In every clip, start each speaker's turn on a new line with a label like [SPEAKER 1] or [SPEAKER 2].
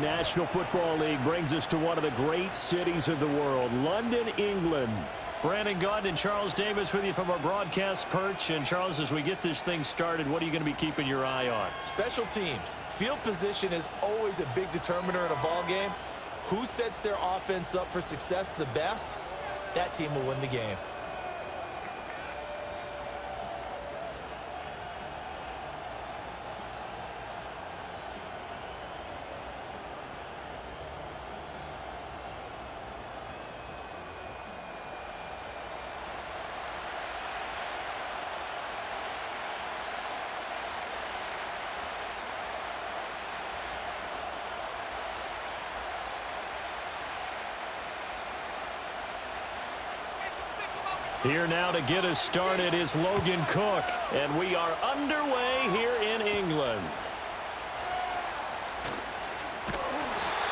[SPEAKER 1] National Football League brings us to one of the great cities of the world, London, England. Brandon Gaudin and Charles Davis with you from our broadcast perch. And Charles, as we get this thing started, what are you going to be keeping your eye on?
[SPEAKER 2] Special teams. Field position is always a big determiner in a ball game. Who sets their offense up for success the best, that team will win the game.
[SPEAKER 1] Here now to get us started is Logan Cook, and we are underway here in England.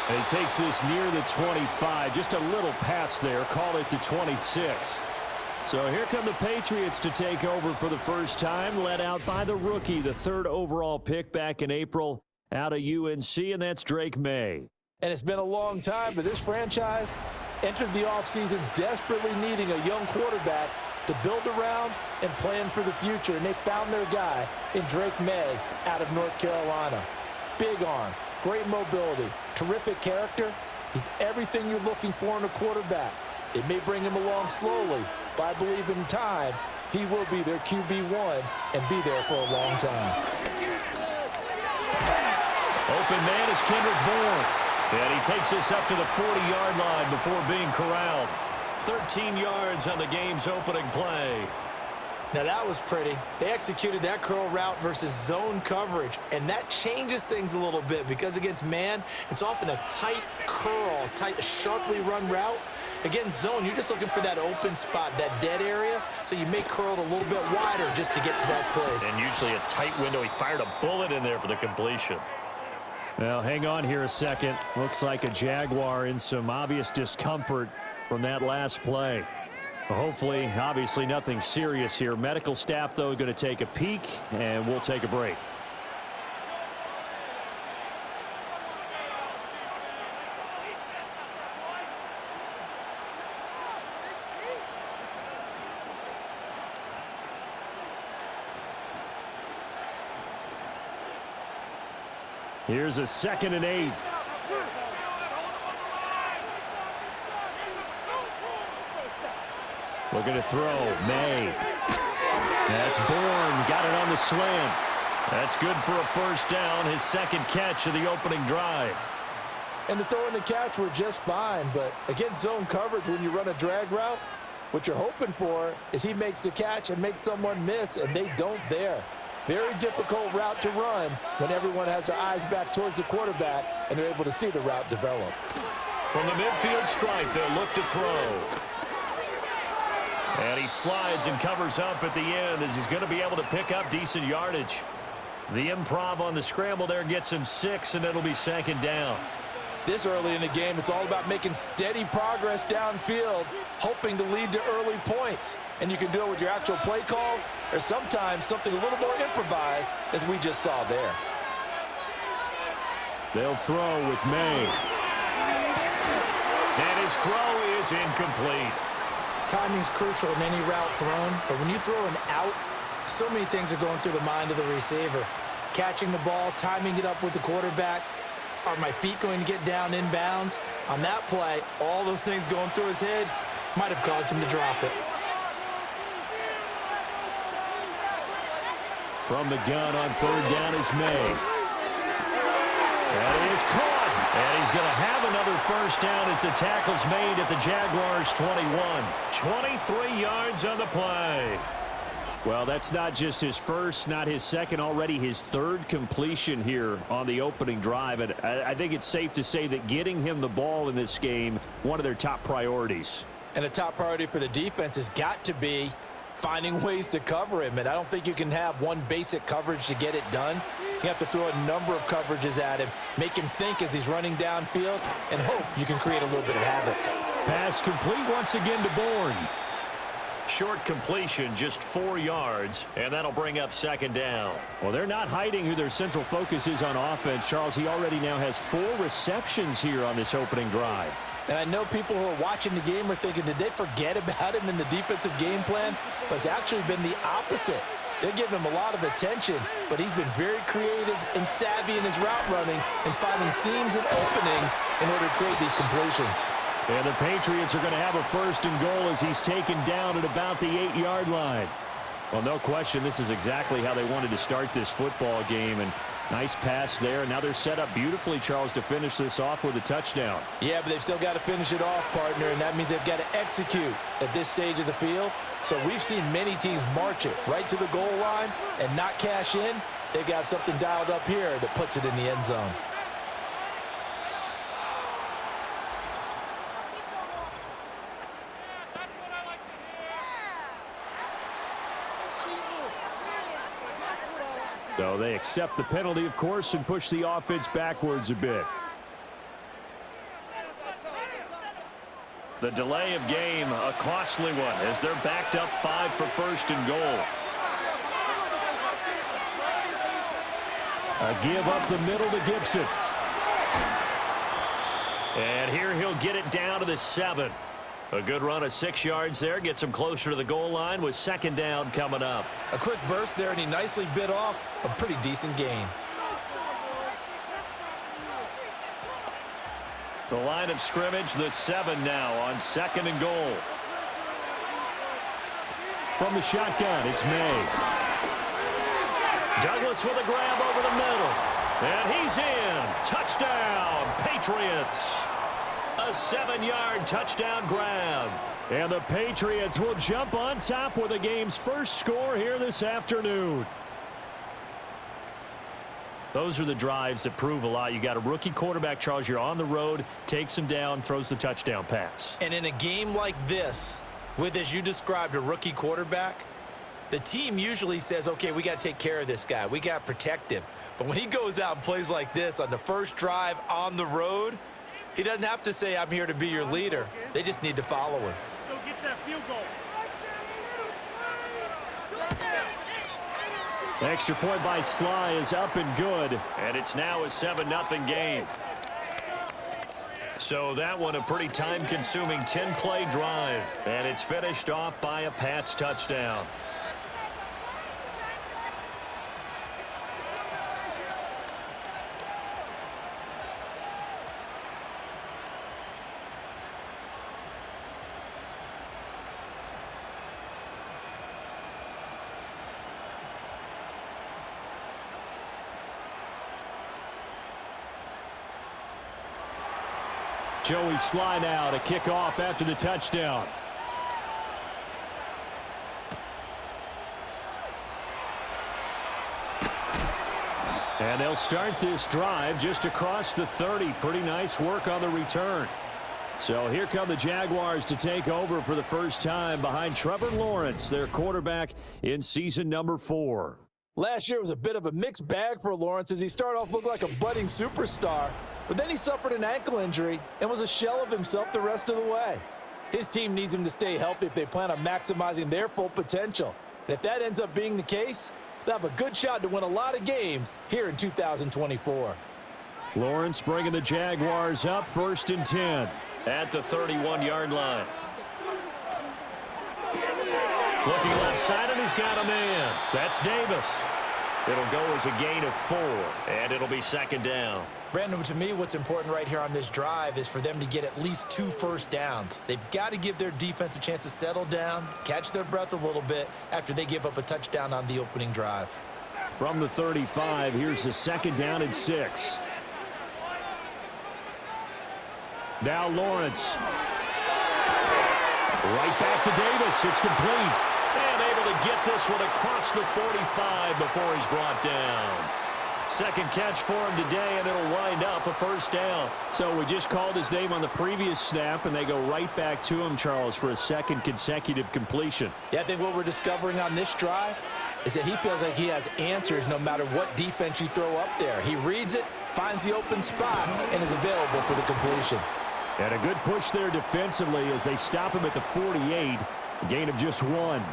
[SPEAKER 1] And he takes this near the 25, just a little pass there, call it the 26. So here come the Patriots to take over for the first time, led out by the rookie, the third overall pick back in April out of UNC, and that's Drake May.
[SPEAKER 3] And it's been a long time, but this franchise entered the offseason desperately needing a young quarterback to build around and plan for the future, and they found their guy in Drake May out of North Carolina. Big arm, great mobility, terrific character. He's everything you're looking for in a quarterback. It may bring him along slowly, but I believe in time he will be their QB1 and be there for a long time.
[SPEAKER 1] Open man is Kendrick Bourne. And he takes this up to the 40-yard line before being corralled. 13 yards on the game's opening play.
[SPEAKER 2] Now that was pretty. They executed that curl route versus zone coverage, and that changes things a little bit because against man, it's often a tight curl, tight, sharply run route. Against zone, you're just looking for that open spot, that dead area, so you may curl it a little bit wider just to get to that place.
[SPEAKER 1] And usually a tight window. He fired a bullet in there for the completion. Now, hang on here a second. Looks like a Jaguar in some obvious discomfort from that last play. Hopefully, obviously, nothing serious here. Medical staff, though, going to take a peek, and we'll take a break. Here's a 2nd and 8. Looking to throw. May. That's Bourne. Got it on the slant. That's good for a first down. His second catch of the opening drive.
[SPEAKER 3] And the throw and the catch were just fine, but against zone coverage, when you run a drag route, what you're hoping for is he makes the catch and makes someone miss, and they don't there. Very difficult route to run when everyone has their eyes back towards the quarterback and they're able to see the route develop.
[SPEAKER 1] From the midfield stripe, they'll look to throw. And he slides and covers up at the end as he's going to be able to pick up decent yardage. The improv on the scramble there gets him 6, and it'll be 2nd down.
[SPEAKER 3] This early in the game, it's all about making steady progress downfield, hoping to lead to early points. And you can do it with your actual play calls or sometimes something a little more improvised, as we just saw there.
[SPEAKER 1] They'll throw with May. And his throw is incomplete.
[SPEAKER 2] Timing is crucial in any route thrown, but when you throw an out, so many things are going through the mind of the receiver. Catching the ball, timing it up with the quarterback. Are my feet going to get down inbounds? On that play, all those things going through his head might have caused him to drop it.
[SPEAKER 1] From the gun on 3rd down is May. That is caught. And he's going to have another first down as the tackle's made at the Jaguars' 21. 23 yards on the play. Well, that's not just his first, not his second, already his 3rd completion here on the opening drive. And I think it's safe to say that getting him the ball in this game, one of their top priorities.
[SPEAKER 3] And the top priority for the defense has got to be finding ways to cover him. And I don't think you can have one basic coverage to get it done. You have to throw a number of coverages at him, make him think as he's running downfield, and hope you can create a little bit of havoc.
[SPEAKER 1] Pass complete once again to Bourne. Short completion, just 4 yards, and that'll bring up second down. Well, they're not hiding who their central focus is on offense. Charles, he already now has 4 receptions here on this opening drive.
[SPEAKER 3] And I know people who are watching the game are thinking, did they forget about him in the defensive game plan? But it's actually been the opposite. They're giving him a lot of attention, but he's been very creative and savvy in his route running and finding seams and openings in order to create these completions.
[SPEAKER 1] And the Patriots are going to have a first and goal as he's taken down at about the 8-yard line. Well, no question, this is exactly how they wanted to start this football game. And nice pass there. Now they're set up beautifully, Charles, to finish this off with a touchdown.
[SPEAKER 3] Yeah, but they've still got to finish it off, partner, and that means they've got to execute at this stage of the field. So we've seen many teams march it right to the goal line and not cash in. They've got something dialed up here that puts it in the end zone.
[SPEAKER 1] So they accept the penalty, of course, and push the offense backwards a bit. The delay of game, a costly one, as they're backed up 5 for first and goal. A give up the middle to Gibson. And here he'll get it down to the 7. A good run of 6 yards there. Gets him closer to the goal line with second down coming up.
[SPEAKER 2] A quick burst there, and he nicely bit off a pretty decent gain.
[SPEAKER 1] The line of scrimmage, the 7 now on second and goal. From the shotgun, it's May. Douglas with a grab over the middle. And he's in. Touchdown, Patriots. A 7-yard touchdown grab. And the Patriots will jump on top with the game's first score here this afternoon. Those are the drives that prove a lot. You got a rookie quarterback, Charles. You're on the road, takes him down, throws the touchdown pass.
[SPEAKER 2] And in a game like this, with, as you described, a rookie quarterback, the team usually says, okay, we got to take care of this guy. We got to protect him. But when he goes out and plays like this on the first drive on the road, he doesn't have to say, I'm here to be your leader. They just need to follow him.
[SPEAKER 4] Go get that field goal.
[SPEAKER 1] The extra point by Sly is up and good, and it's now a 7-0 game. So that one a pretty time-consuming 10-play drive, and it's finished off by a Pats touchdown. Joey Sly now to kick off after the touchdown. And they'll start this drive just across the 30. Pretty nice work on the return. So here come the Jaguars to take over for the first time behind Trevor Lawrence, their quarterback in season number 4.
[SPEAKER 3] Last year was a bit of a mixed bag for Lawrence as he started off looking like a budding superstar, but then he suffered an ankle injury and was a shell of himself the rest of the way. His team needs him to stay healthy if they plan on maximizing their full potential. And if that ends up being the case, they'll have a good shot to win a lot of games here in 2024.
[SPEAKER 1] Lawrence bringing the Jaguars up 1st and 10 at the 31-yard line. Looking left side, and he's got a man. That's Davis. It'll go as a gain of 4, and it'll be second down.
[SPEAKER 2] Brandon, to me, what's important right here on this drive is for them to get at least 2 first downs. They've got to give their defense a chance to settle down, catch their breath a little bit after they give up a touchdown on the opening drive.
[SPEAKER 1] From the 35, here's the second down and 6. Now Lawrence. Right back to Davis. It's complete. And able to get this one across the 45 before he's brought down. Second catch for him today, and it'll wind up a first down. So we just called his name on the previous snap, and they go right back to him, Charles, for a second consecutive completion.
[SPEAKER 3] Yeah, I think what we're discovering on this drive is that he feels like he has answers no matter what defense you throw up there. He reads it, finds the open spot, and is available for the completion.
[SPEAKER 1] And a good push there defensively as they stop him at the 48. Gain of just 1.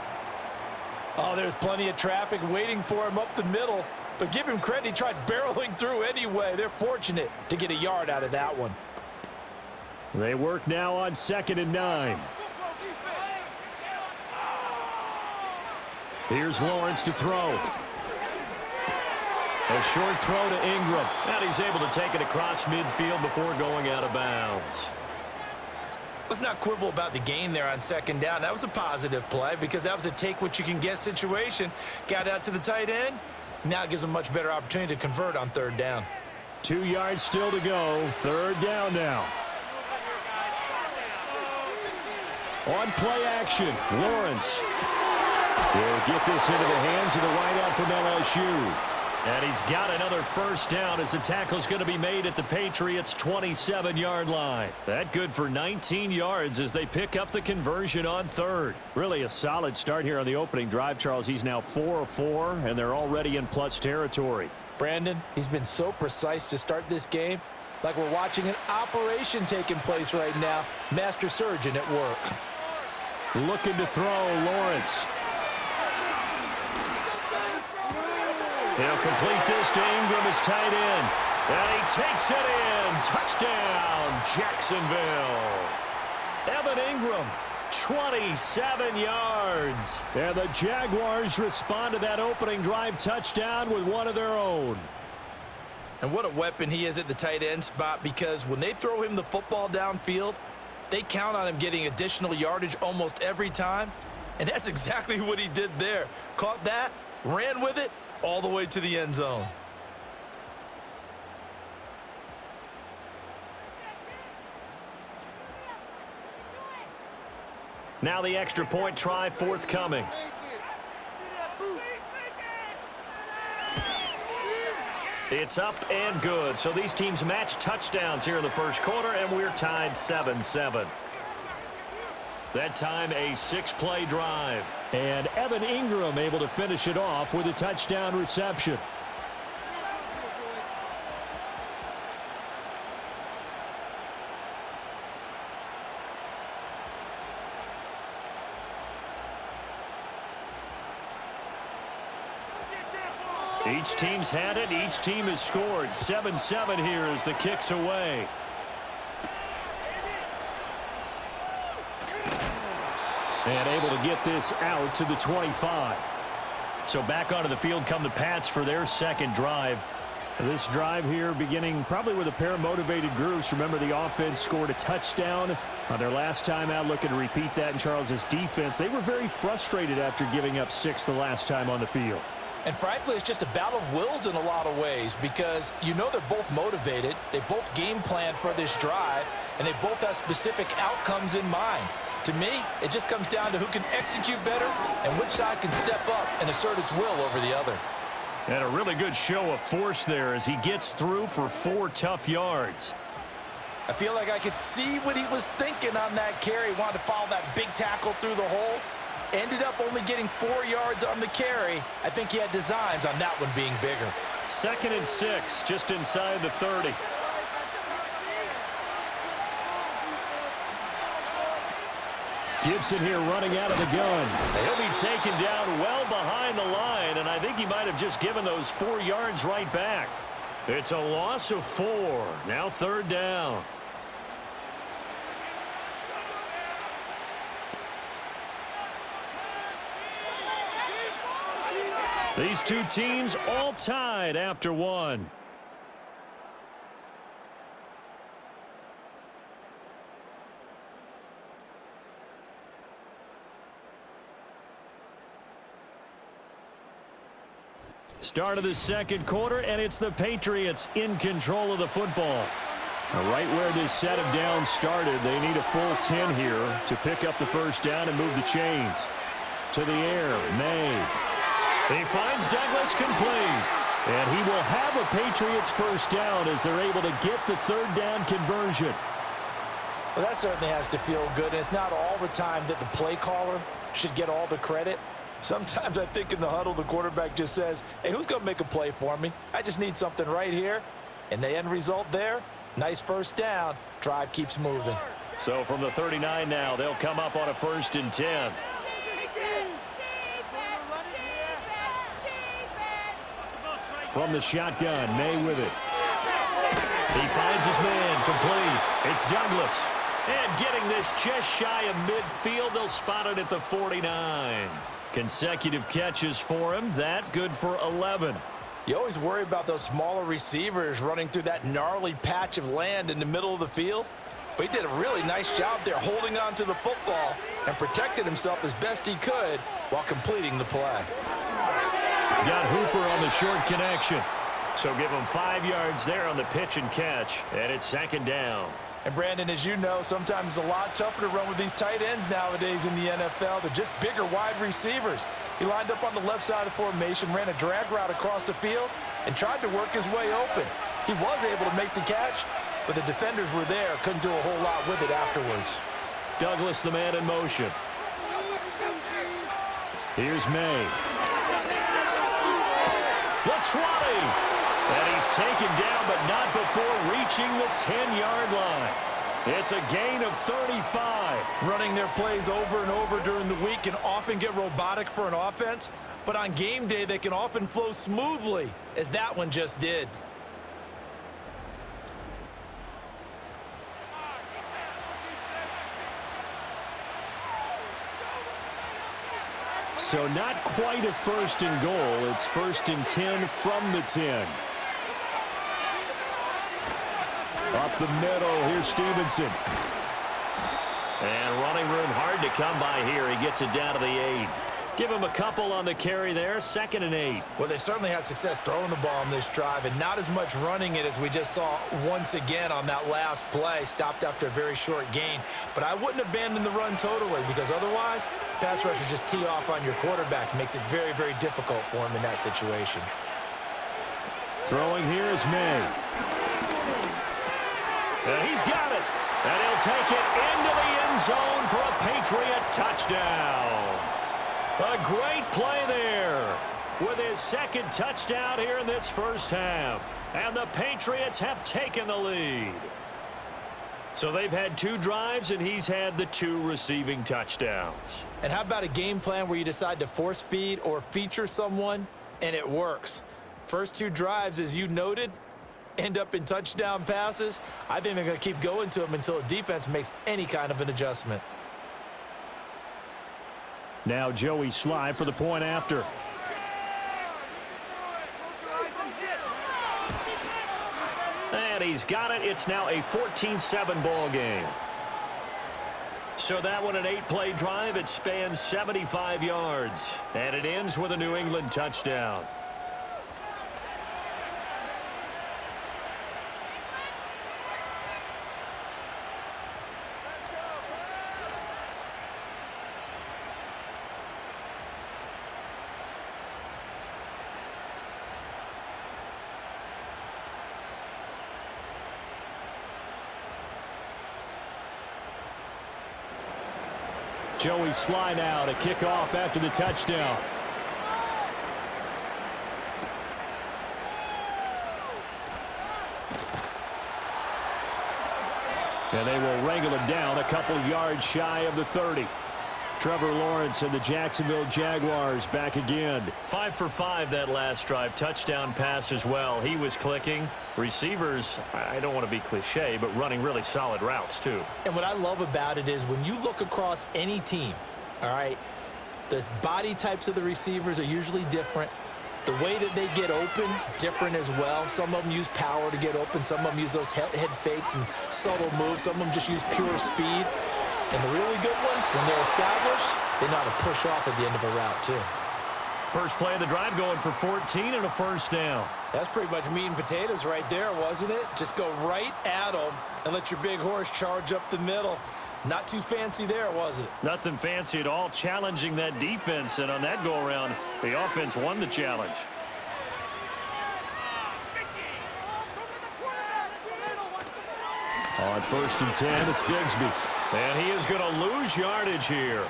[SPEAKER 3] Oh, there's plenty of traffic waiting for him up the middle. But give him credit, he tried barreling through anyway. They're fortunate to get a yard out of that one.
[SPEAKER 1] They work now on 2nd and 9. Here's Lawrence to throw. A short throw to Ingram. And he's able to take it across midfield before going out of bounds.
[SPEAKER 2] Let's not quibble about the gain there on 2nd down. That was a positive play because that was a take-what-you-can-get situation. Got out to the tight end. Now it gives him a much better opportunity to convert on 3rd down.
[SPEAKER 1] 2 yards still to go. 3rd down now. On play action, Lawrence will get this into the hands of the wideout from LSU. And he's got another 1st down as the tackle's going to be made at the Patriots' 27-yard line. That good for 19 yards as they pick up the conversion on 3rd. Really a solid start here on the opening drive, Charles. He's now 4 of 4, and they're already in plus territory.
[SPEAKER 3] Brandon, he's been so precise to start this game, like we're watching an operation taking place right now. Master surgeon at work.
[SPEAKER 1] Looking to throw, Lawrence. He'll complete this to Ingram, his tight end. And he takes it in. Touchdown, Jacksonville. Evan Ingram, 27 yards. And the Jaguars respond to that opening drive touchdown with one of their own.
[SPEAKER 2] And what a weapon he is at the tight end spot, because when they throw him the football downfield, they count on him getting additional yardage almost every time. And that's exactly what he did there. Caught that, ran with it, all the way to the end zone.
[SPEAKER 1] Now the extra point try forthcoming. It's up and good. So these teams match touchdowns here in the first quarter, and we're tied 7-7. That time a 6-play drive. And Evan Ingram able to finish it off with a touchdown reception. Each team's had it. Each team has scored. 7-7 here as the kick's away. And able to get this out to the 25. So back onto the field come the Pats for their second drive. This drive here beginning probably with a pair of motivated groups. Remember, the offense scored a touchdown on their last time out, looking to repeat that in Charles's defense. They were very frustrated after giving up 6 the last time on the field.
[SPEAKER 3] And frankly, it's just a battle of wills in a lot of ways, because you know they're both motivated. They both game plan for this drive, and they both have specific outcomes in mind. To me, it just comes down to who can execute better and which side can step up and assert its will over the other.
[SPEAKER 1] And a really good show of force there as he gets through for 4 tough yards.
[SPEAKER 3] I feel like I could see what he was thinking on that carry. He wanted to follow that big tackle through the hole. Ended up only getting 4 yards on the carry. I think he had designs on that one being bigger.
[SPEAKER 1] 2nd and 6, just inside the 30. Gibson here running out of the gun. He'll be taken down well behind the line, and I think he might have just given those 4 yards right back. It's a loss of 4. Now 3rd down. These two teams all tied after 1. Start of the second quarter, and it's the Patriots in control of the football. Right where this set of downs started, they need a full 10 here to pick up the first down and move the chains. To the air, May. He finds Douglas complete. And he will have a Patriots first down as they're able to get the 3rd down conversion.
[SPEAKER 3] Well, that certainly has to feel good. And it's not all the time that the play caller should get all the credit. Sometimes I think in the huddle, the quarterback just says, hey, who's going to make a play for me? I just need something right here. And the end result there, nice first down. Drive keeps moving.
[SPEAKER 1] So from the 39 now, they'll come up on a 1st and 10. From the shotgun, May with it. He finds his man, complete. It's Douglas. And getting this just shy of midfield, they'll spot it at the 49. Consecutive catches for him. That good for 11.
[SPEAKER 3] You always worry about those smaller receivers running through that gnarly patch of land in the middle of the field. But he did a really nice job there holding on to the football and protected himself as best he could while completing the play.
[SPEAKER 1] He's got Hooper on the short connection. So give him 5 yards there on the pitch and catch. And it's second down.
[SPEAKER 3] And Brandon, as you know, sometimes it's a lot tougher to run with these tight ends nowadays in the NFL. They're just bigger wide receivers. He lined up on the left side of formation, ran a drag route across the field, and tried to work his way open. He was able to make the catch, but the defenders were there, couldn't do a whole lot with it afterwards.
[SPEAKER 1] Douglas, the man in motion. Here's May. The 20. And he's taken down, but not before reaching the 10-yard line. It's a gain of 35.
[SPEAKER 2] Running their plays over and over during the week can often get robotic for an offense, but on game day they can often flow smoothly, as that one just did.
[SPEAKER 1] So not quite a first and goal. It's first and 10 from the 10. Up the middle, here's Stevenson. And running room hard to come by here. He gets it down to the 8. Give him a couple on the carry there, 2nd and 8.
[SPEAKER 2] Well, they certainly had success throwing the ball on this drive, and not as much running it as we just saw once again on that last play. Stopped after a very short gain. But I wouldn't abandon the run totally, because otherwise, pass rushers just tee off on your quarterback. Makes it very, very difficult for him in that situation.
[SPEAKER 1] Throwing here is May. And he's got it. And he'll take it into the end zone for a Patriot touchdown. A great play there with his second touchdown here in this first half. And the Patriots have taken the lead. So they've had 2 drives, and he's had the 2 receiving touchdowns.
[SPEAKER 2] And how about a game plan where you decide to force feed or feature someone, and it works? First 2 drives, as you noted, end up in touchdown passes. I think they're going to keep going to them until the defense makes any kind of an adjustment.
[SPEAKER 1] Now Joey Sly for the point after. And he's got it. It's now a 14-7 ball game. So that one, an 8-play drive. It spans 75 yards. And it ends with a New England touchdown. Joey Sly now to kick off after the touchdown. And they will wrangle him down a couple yards shy of the 30. Trevor Lawrence and the Jacksonville Jaguars back again. 5 for 5 that last drive. Touchdown pass as well. He was clicking. Receivers, I don't want to be cliche, but running really solid routes too.
[SPEAKER 2] And what I love about it is when you look across any team, all right, the body types of the receivers are usually different. The way that they get open, different as well. Some of them use power to get open. Some of them use those head fakes and subtle moves. Some of them just use pure speed. And the really good ones, when they're established, they know how to push off at the end of a route, too.
[SPEAKER 1] First play of the drive going for 14 and a first down.
[SPEAKER 2] That's pretty much meat and potatoes right there, wasn't it? Just go right at them and let your big horse charge up the middle. Not too fancy there, was it?
[SPEAKER 1] Nothing fancy at all, challenging that defense. And on that go-around, the offense won the challenge. On 1st and 10, it's Bigsby. And he is going to lose yardage here.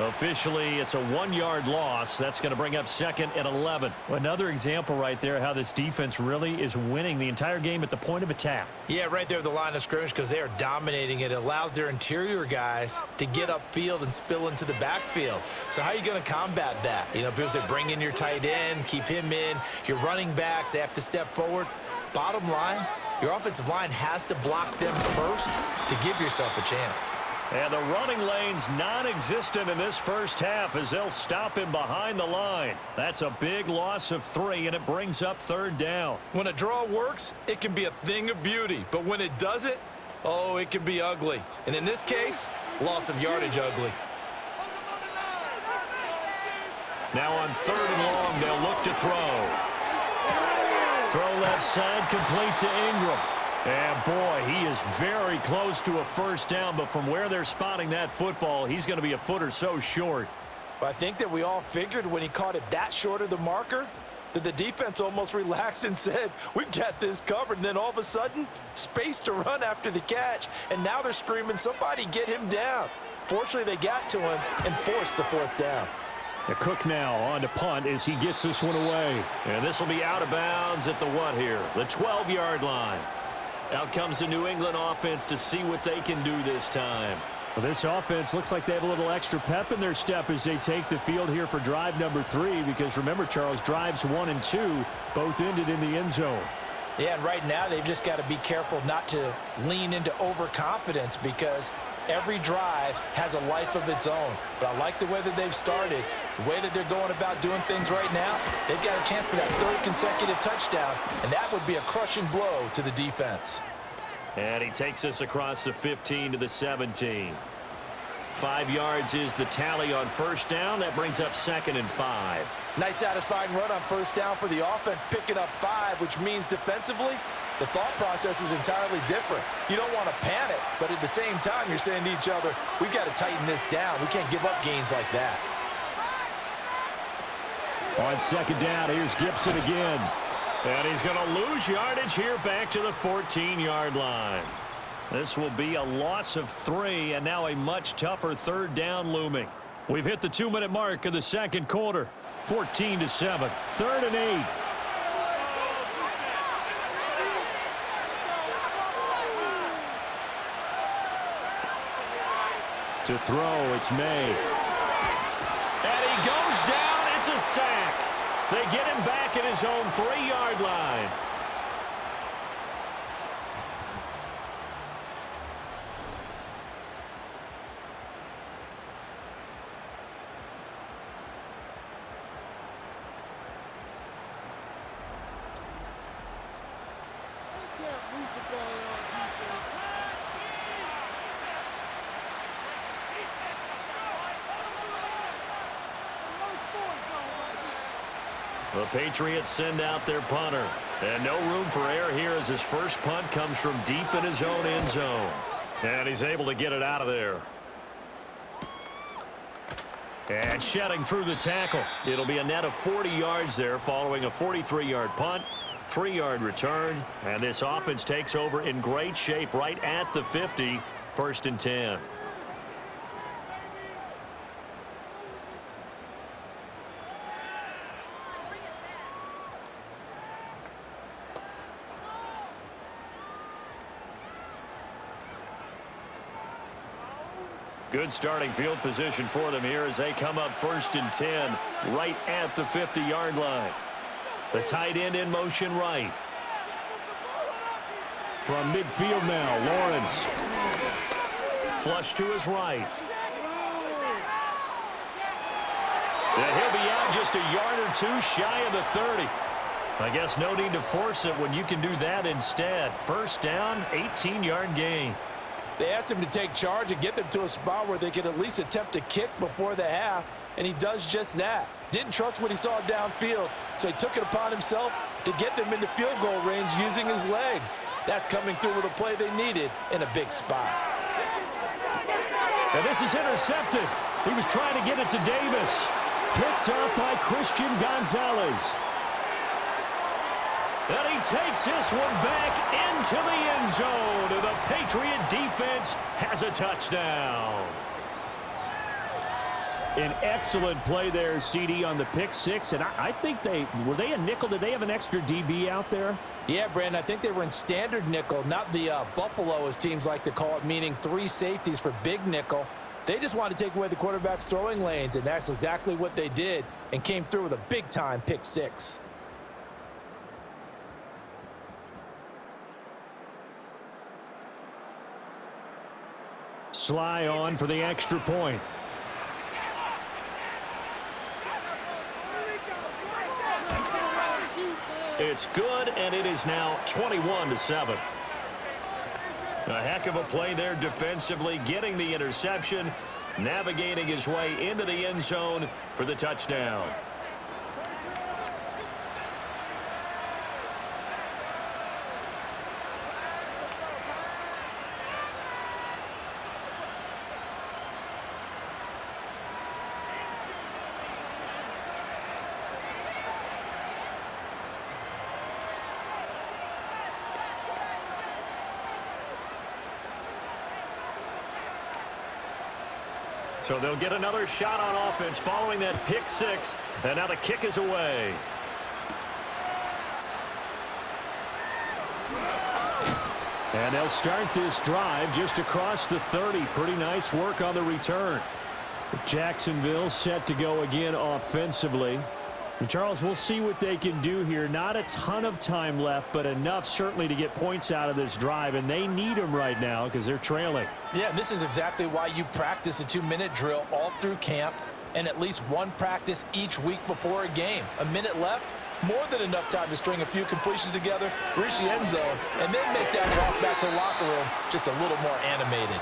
[SPEAKER 1] Officially, it's a 1-yard loss. That's going to bring up 2nd and 11.
[SPEAKER 4] Another example right there how this defense really is winning the entire game at the point of attack.
[SPEAKER 2] Yeah, right there at the line of scrimmage because they are dominating it. It allows their interior guys to get upfield and spill into the backfield. So how are you going to combat that? You know, people say bring in your tight end, keep him in. Your running backs, they have to step forward. Bottom line, your offensive line has to block them first to give yourself a chance.
[SPEAKER 1] And the running lane's non-existent in this first half as they'll stop him behind the line. That's a big loss of 3, and it brings up 3rd down.
[SPEAKER 2] When a draw works, it can be a thing of beauty. But when it doesn't, oh, it can be ugly. And in this case, loss of yardage ugly.
[SPEAKER 1] Now on 3rd and long, they'll look to throw. Throw left side, complete to Ingram. And, boy, he is very close to a first down, but from where they're spotting that football, he's going to be a foot or so short.
[SPEAKER 3] I think that we all figured when he caught it that short of the marker that the defense almost relaxed and said, we've got this covered. And then all of a sudden, space to run after the catch. And now they're screaming, somebody get him down. Fortunately, they got to him and forced the 4th down.
[SPEAKER 1] Cook now on to punt as he gets this one away. And this will be out of bounds at the what here? The 12-yard line. Out comes the New England offense to see what they can do this time.
[SPEAKER 4] Well, this offense looks like they have a little extra pep in their step as they take the field here for drive number 3 because remember, Charles, drives 1 and 2 both ended in the end zone.
[SPEAKER 3] Yeah, and right now they've just got to be careful not to lean into overconfidence because every drive has a life of its own. But I like the way that they've started, the way that they're going about doing things right now. They've got a chance for that 3rd consecutive touchdown, and that would be a crushing blow to the defense.
[SPEAKER 1] And he takes us across the 15 to the 17. 5 yards is the tally on first down. That brings up 2nd and 5.
[SPEAKER 3] Nice satisfying run on first down for the offense, picking up 5, which means defensively, the thought process is entirely different. You don't want to panic, but at the same time, you're saying to each other, we've got to tighten this down. We can't give up gains like that.
[SPEAKER 1] On 2nd down, here's Gibson again. And he's going to lose yardage here back to the 14-yard line. This will be a loss of 3, and now a much tougher 3rd down looming. We've hit the 2-minute mark of the 2nd quarter. 14-7. 3rd and 8. To throw, it's May. And he goes down. It's a sack. They get him back at his own 3-yard line. The Patriots send out their punter. And no room for error here as his first punt comes from deep in his own end zone. And he's able to get it out of there. And shedding through the tackle. It'll be a net of 40 yards there following a 43-yard punt, 3-yard return. And this offense takes over in great shape right at the 50, 1st and 10. Good starting field position for them here as they come up 1st and 10 right at the 50-yard line. The tight end in motion right. From midfield now, Lawrence. Flush to his right. And he'll be out just a yard or 2 shy of the 30. I guess no need to force it when you can do that instead. First down, 18-yard gain.
[SPEAKER 3] They asked him to take charge and get them to a spot where they could at least attempt to kick before the half, and he does just that. Didn't trust what he saw downfield, so he took it upon himself to get them into field goal range using his legs. That's coming through with a play they needed in a big spot.
[SPEAKER 1] And this is intercepted. He was trying to get it to Davis. Picked up by Christian Gonzalez. And he takes this one back into the end zone. And the Patriot defense has a touchdown.
[SPEAKER 4] An excellent play there, CD, on the pick six. And I think were they a nickel? Did they have an extra DB out there?
[SPEAKER 3] Yeah, Brandon, I think they were in standard nickel, not the Buffalo, as teams like to call it, meaning 3 safeties for big nickel. They just wanted to take away the quarterback's throwing lanes, and that's exactly what they did and came through with a big-time pick six.
[SPEAKER 4] Sly on for the extra point.
[SPEAKER 1] It's good, and it is now 21-7. A heck of a play there defensively, getting the interception, navigating his way into the end zone for the touchdown. So they'll get another shot on offense following that pick six, and now the kick is away.
[SPEAKER 4] And they'll start this drive just across the 30. Pretty nice work on the return. Jacksonville set to go again offensively. And Charles, we'll see what they can do here. Not a ton of time left, but enough certainly to get points out of this drive, and they need them right now because they're trailing.
[SPEAKER 3] Yeah, this is exactly why you practice a 2-minute drill all through camp and at least one practice each week before a game. A minute left, more than enough time to string a few completions together, reach the end zone, and then make that walk back to the locker room just a little more animated.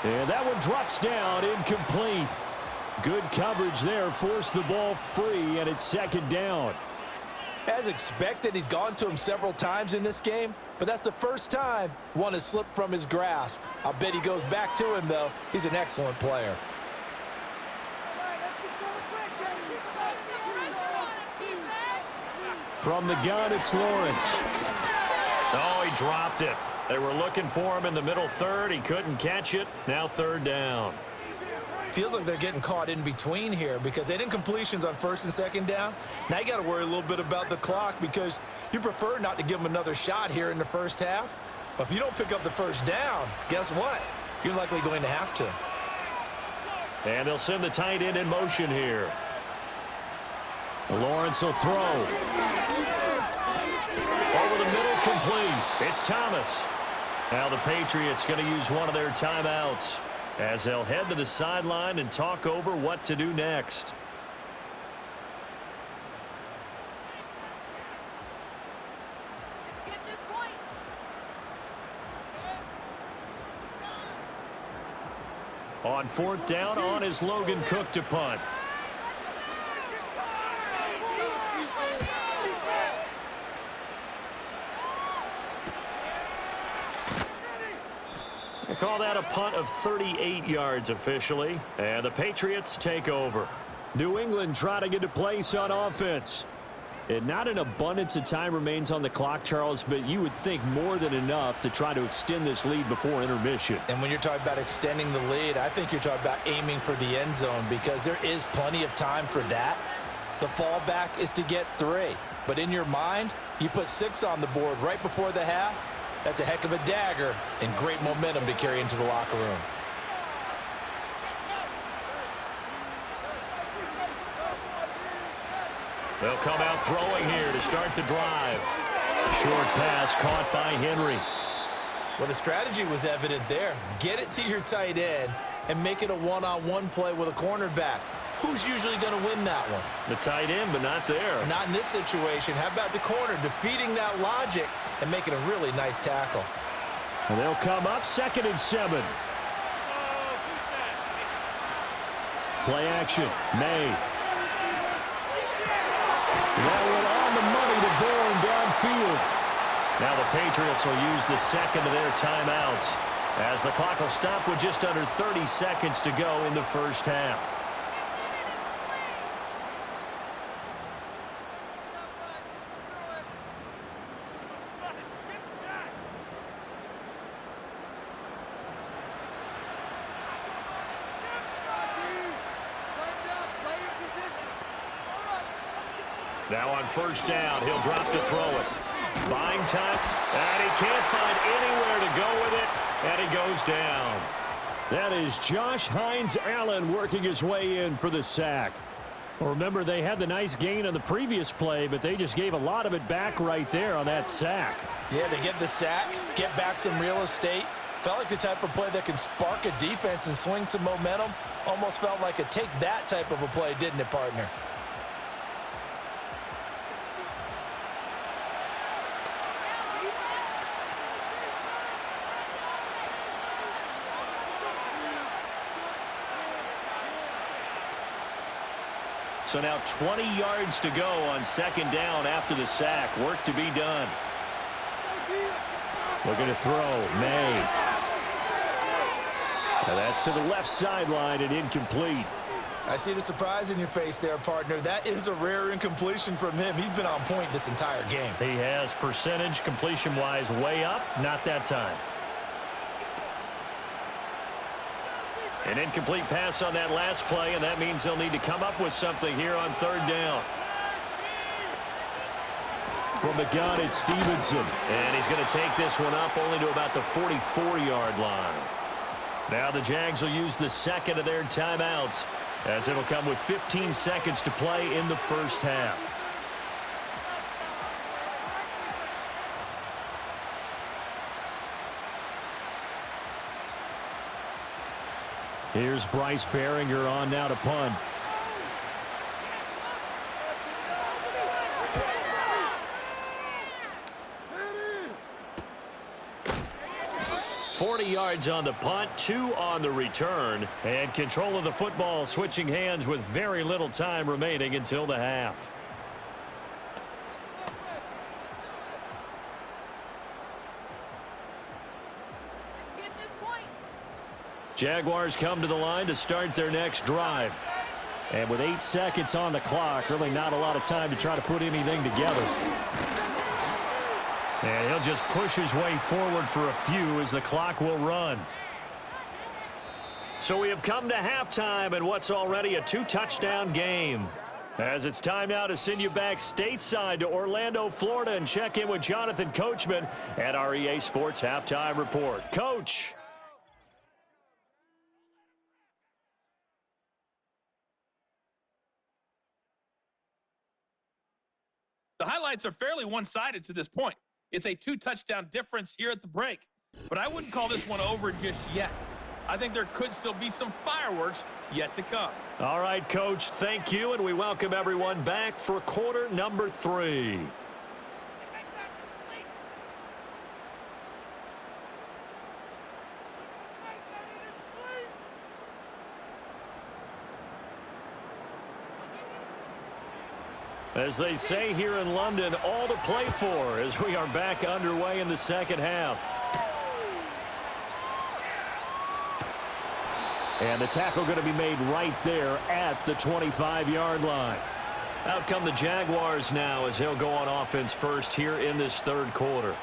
[SPEAKER 4] And that one drops down, incomplete. Good coverage there, forced the ball free, and it's second down.
[SPEAKER 3] As expected, he's gone to him several times in this game, but that's the first time one has slipped from his grasp. I'll bet he goes back to him, though. He's an excellent player.
[SPEAKER 4] From the gun, it's Lawrence.
[SPEAKER 1] Oh, he dropped it. They were looking for him in the middle third. He couldn't catch it. Now third down.
[SPEAKER 2] Feels like they're getting caught in between here because they didn't completions on first and second down. Now you got to worry a little bit about the clock because you prefer not to give them another shot here in the first half. But if you don't pick up the first down, guess what? You're likely going to have to.
[SPEAKER 1] And they'll send the tight end in motion here.
[SPEAKER 4] Lawrence will throw.
[SPEAKER 1] Over the middle, complete. It's Thomas. Now the Patriots going to use one of their timeouts as they'll head to the sideline and talk over what to do next. On fourth down, on is Logan Cook to punt. They call that a punt of 38 yards officially, and the Patriots take over.
[SPEAKER 4] New England trying to get a place on offense. And not an abundance of time remains on the clock, Charles, but you would think more than enough to try to extend this lead before intermission.
[SPEAKER 3] And when you're talking about extending the lead, I think you're talking about aiming for the end zone because there is plenty of time for that. The fallback is to get 3. But in your mind, you put 6 on the board right before the half. That's a heck of a dagger and great momentum to carry into the locker room.
[SPEAKER 1] They'll come out throwing here to start the drive. Short pass caught by Henry.
[SPEAKER 2] Well, the strategy was evident there. Get it to your tight end and make it a one-on-one play with a cornerback. Who's usually going to win that one?
[SPEAKER 1] The tight end, but not there.
[SPEAKER 2] Not in this situation. How about the corner defeating that logic and making a really nice tackle?
[SPEAKER 4] And they'll come up 2nd and 7. Play action. May. That one on the money to Bourne downfield.
[SPEAKER 1] Now the Patriots will use the second of their timeouts as the clock will stop with just under 30 seconds to go in the first half. Now on first down, he'll drop to throw it. Buying time, and he can't find anywhere to go with it, and he goes down.
[SPEAKER 4] That is Josh Hines-Allen working his way in for the sack. Well, remember, they had the nice gain on the previous play, but they just gave a lot of it back right there on that sack.
[SPEAKER 3] Yeah, they get the sack, get back some real estate. Felt like the type of play that can spark a defense and swing some momentum. Almost felt like a take that type of a play, didn't it, partner?
[SPEAKER 1] So now 20 yards to go on second down after the sack. Work to be done.
[SPEAKER 4] Looking to throw. May. Now that's to the left sideline and incomplete.
[SPEAKER 2] I see the surprise in your face there, partner. That is a rare incompletion from him. He's been on point this entire game.
[SPEAKER 1] He has percentage completion-wise way up. Not that time. An incomplete pass on that last play, and that means they'll need to come up with something here on third down.
[SPEAKER 4] From the gun, it's Stevenson.
[SPEAKER 1] And he's going to take this one up only to about the 44-yard line. Now the Jags will use the second of their timeouts, as it'll come with 15 seconds to play in the first half.
[SPEAKER 4] Here's Bryce Behringer on now to punt.
[SPEAKER 1] $40 yards on the punt, 2 on the return, and control of the football switching hands with very little time remaining until the half. Jaguars come to the line to start their next drive.
[SPEAKER 4] And with 8 seconds on the clock, really not a lot of time to try to put anything together.
[SPEAKER 1] And he'll just push his way forward for a few as the clock will run. So we have come to halftime in what's already a 2-touchdown game. As it's time now to send you back stateside to Orlando, Florida, and check in with Jonathan Coachman at our EA Sports Halftime Report. Coach.
[SPEAKER 5] The highlights are fairly one-sided to this point. It's a 2-touchdown difference here at the break. But I wouldn't call this one over just yet. I think there could still be some fireworks yet to come.
[SPEAKER 1] All right, Coach, thank you, and we welcome everyone back for quarter number 3. As they say here in London, all to play for as we are back underway in the second half.
[SPEAKER 4] And the tackle going to be made right there at the 25-yard line.
[SPEAKER 1] Out come the Jaguars now as they'll go on offense first here in this third quarter.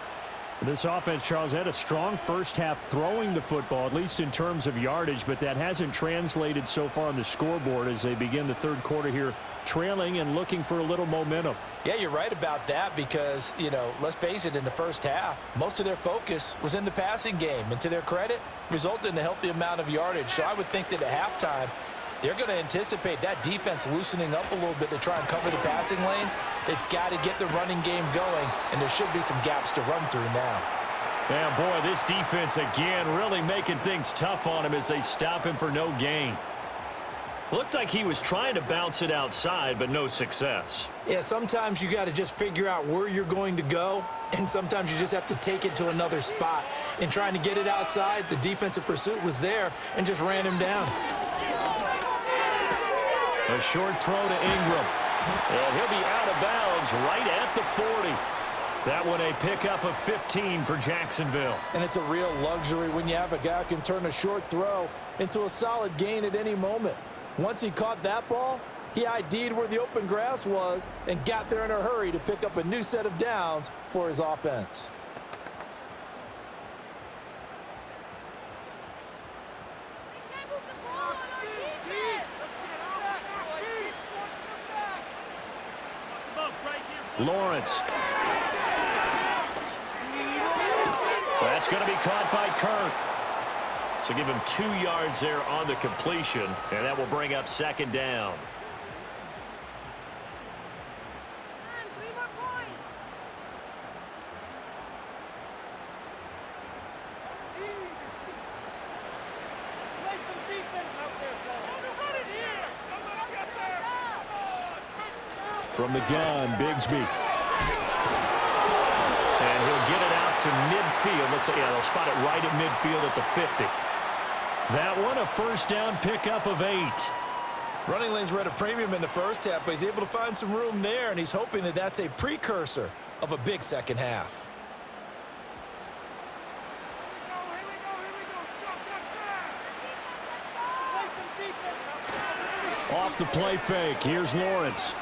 [SPEAKER 4] This offense, Charles, had a strong first half throwing the football, at least in terms of yardage, but that hasn't translated so far on the scoreboard as they begin the third quarter here trailing and looking for a little momentum.
[SPEAKER 3] Yeah, you're right about that because, let's face it, in the first half, most of their focus was in the passing game. And to their credit, resulted in a healthy amount of yardage. So I would think that at halftime, they're going to anticipate that defense loosening up a little bit to try and cover the passing lanes. They've got to get the running game going, and there should be some gaps to run through now.
[SPEAKER 1] Yeah, boy, this defense again really making things tough on him as they stop him for no gain. Looked like he was trying to bounce it outside, but no success.
[SPEAKER 2] Yeah, sometimes you got to just figure out where you're going to go, and sometimes you just have to take it to another spot. In trying to get it outside, the defensive pursuit was there and just ran him down.
[SPEAKER 1] A short throw to Ingram. And he'll be out of bounds right at the 40. That one a pickup of 15 for Jacksonville.
[SPEAKER 3] And it's a real luxury when you have a guy who can turn a short throw into a solid gain at any moment. Once he caught that ball, he ID'd where the open grass was and got there in a hurry to pick up a new set of downs for his offense.
[SPEAKER 1] Lawrence. That's going to be caught by Kirk. So give him 2 yards there on the completion, and that will bring up second down.
[SPEAKER 4] From the gun, Bigsby.
[SPEAKER 1] And he'll get it out to midfield. Let's say, yeah, they'll spot it right at midfield at the 50. That one, a first down pickup of 8.
[SPEAKER 2] Running lanes were at a premium in the first half, but he's able to find some room there, and he's hoping that that's a precursor of a big second half.
[SPEAKER 4] Off the play fake. Here's Lawrence.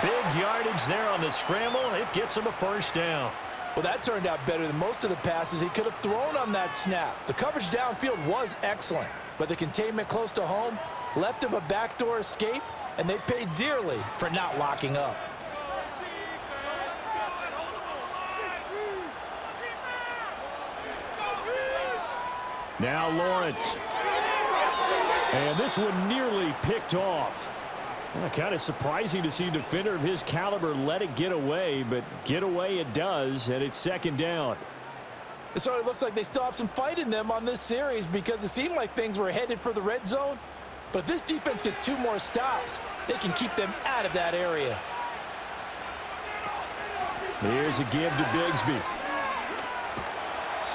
[SPEAKER 1] Big yardage there on the scramble. It gets him a first down.
[SPEAKER 3] Well, that turned out better than most of the passes he could have thrown on that snap. The coverage downfield was excellent, but the containment close to home left him a backdoor escape, and they paid dearly for not locking up.
[SPEAKER 4] Now Lawrence. And this one nearly picked off. Kind of surprising to see a defender of his caliber let it get away, but get away it does, and it's second down.
[SPEAKER 3] It sort of looks like they still have some fight in them on this series because it seemed like things were headed for the red zone. But if this defense gets 2 more stops, they can keep them out of that area.
[SPEAKER 4] Here's a give to Bigsby.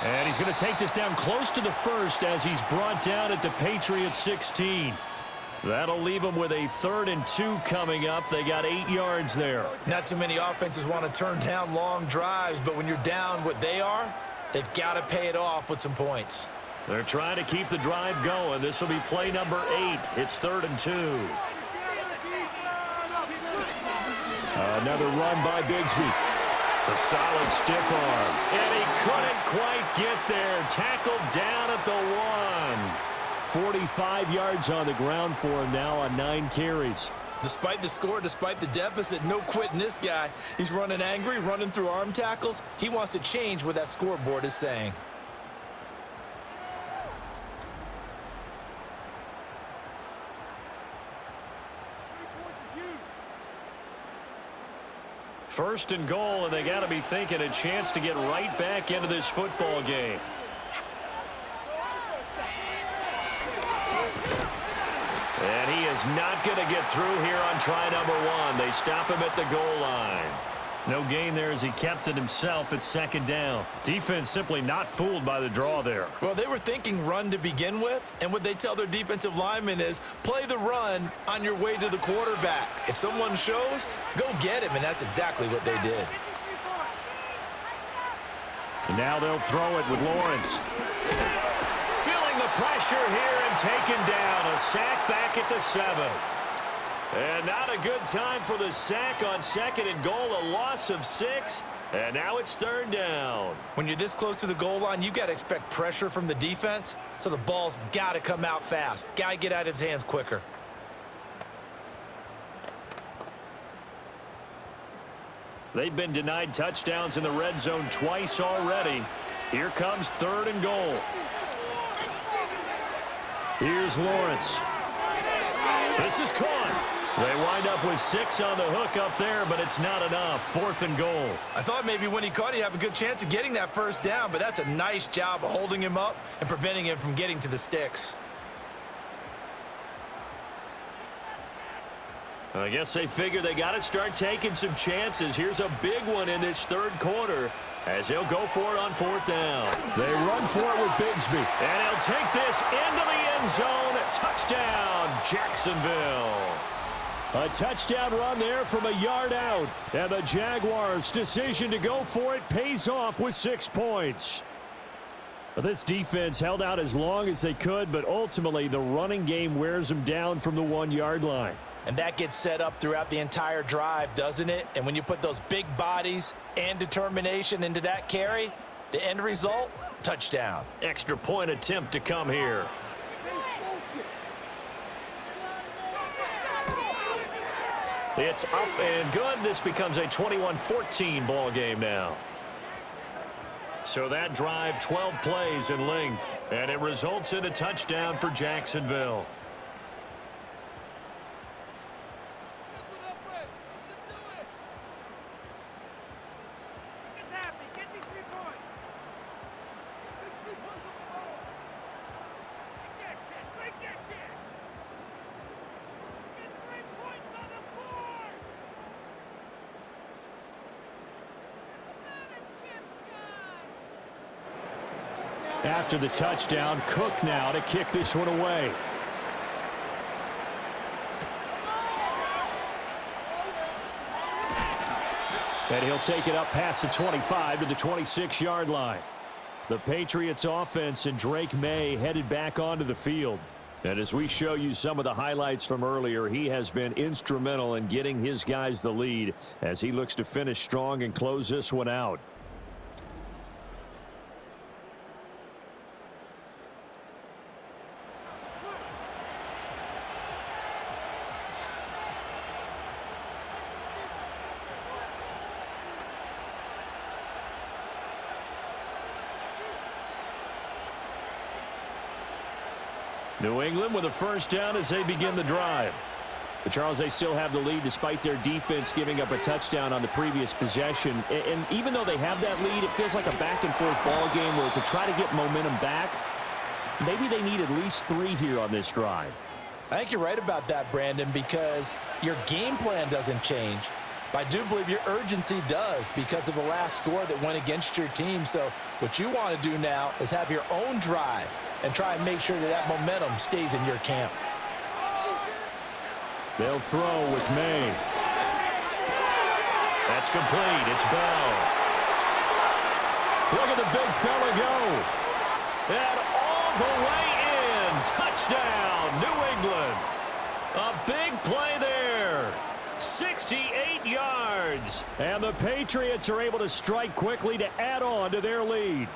[SPEAKER 1] And he's going to take this down close to the first as he's brought down at the Patriots 16. That'll leave them with a 3rd and 2 coming up. They got 8 yards there.
[SPEAKER 2] Not too many offenses want to turn down long drives, but when you're down what they are, they've got to pay it off with some points.
[SPEAKER 1] They're trying to keep the drive going. This will be play number 8. It's 3rd and 2.
[SPEAKER 4] Another run by Bigsby.
[SPEAKER 1] A solid stiff arm. And he couldn't quite get there. Tackled down at the 1.
[SPEAKER 4] 45 yards on the ground for him now on 9 carries.
[SPEAKER 2] Despite the score, despite the deficit, no quitting this guy. He's running angry, running through arm tackles. He wants to change what that scoreboard is saying.
[SPEAKER 1] First and goal, and they got to be thinking a chance to get right back into this football game. And he is not going to get through here on try number 1. They stop him at the goal line. No gain there as he kept it himself at second down. Defense simply not fooled by the draw there.
[SPEAKER 2] Well, they were thinking run to begin with, and what they tell their defensive linemen is play the run on your way to the quarterback. If someone shows, go get him, and that's exactly what they did.
[SPEAKER 4] And now they'll throw it with Lawrence.
[SPEAKER 1] Feeling the pressure here and taken down. A sack back at the 7. And not a good time for the sack on 2nd and goal. A loss of 6. And now it's 3rd down.
[SPEAKER 2] When you're this close to the goal line, you got to expect pressure from the defense. So the ball's got to come out fast. Got to get out of his hands quicker.
[SPEAKER 1] They've been denied touchdowns in the red zone twice already. Here comes 3rd and goal.
[SPEAKER 4] Here's Lawrence.
[SPEAKER 1] This is caught. They wind up with 6 on the hook up there, but it's not enough. 4th and goal.
[SPEAKER 2] I thought maybe when he caught, he'd have a good chance of getting that first down, but that's a nice job of holding him up and preventing him from getting to the sticks.
[SPEAKER 1] I guess they figure they got to start taking some chances. Here's a big one in this 3rd quarter as he'll go for it on 4th down.
[SPEAKER 4] They run for it with Bigsby.
[SPEAKER 1] And he'll take this into the end zone. Touchdown, Jacksonville.
[SPEAKER 4] A touchdown run there from a yard out. And the Jaguars' decision to go for it pays off with 6 points. This defense held out as long as they could, but ultimately the running game wears them down from the 1-yard line.
[SPEAKER 3] And that gets set up throughout the entire drive, doesn't it? And when you put those big bodies and determination into that carry, the end result, touchdown.
[SPEAKER 1] Extra point attempt to come here. It's up and good. This becomes a 21-14 ball game now. So that drive, 12 plays in length, and it results in a touchdown for Jacksonville.
[SPEAKER 4] After the touchdown, Cook now to kick this one away. And he'll take it up past the 25 to the 26-yard line. The Patriots offense and Drake May headed back onto the field. And as we show you some of the highlights from earlier, he has been instrumental in getting his guys the lead as he looks to finish strong and close this one out.
[SPEAKER 1] New England with a first down as they begin the drive.
[SPEAKER 4] But Charles, they still have the lead despite their defense giving up a touchdown on the previous possession. And even though they have that lead, it feels like a back-and-forth ball game where to try to get momentum back, maybe they need at least 3 here on this drive.
[SPEAKER 3] I think you're right about that, Brandon, because your game plan doesn't change. But I do believe your urgency does because of the last score that went against your team. So what you want to do now is have your own drive and try and make sure that that momentum stays in your camp.
[SPEAKER 4] They'll throw with May.
[SPEAKER 1] That's complete. It's Bell.
[SPEAKER 4] Look at the big fella go.
[SPEAKER 1] And all the way in. Touchdown, New England. A big play there. 68 yards.
[SPEAKER 4] And the Patriots are able to strike quickly to add on to their lead.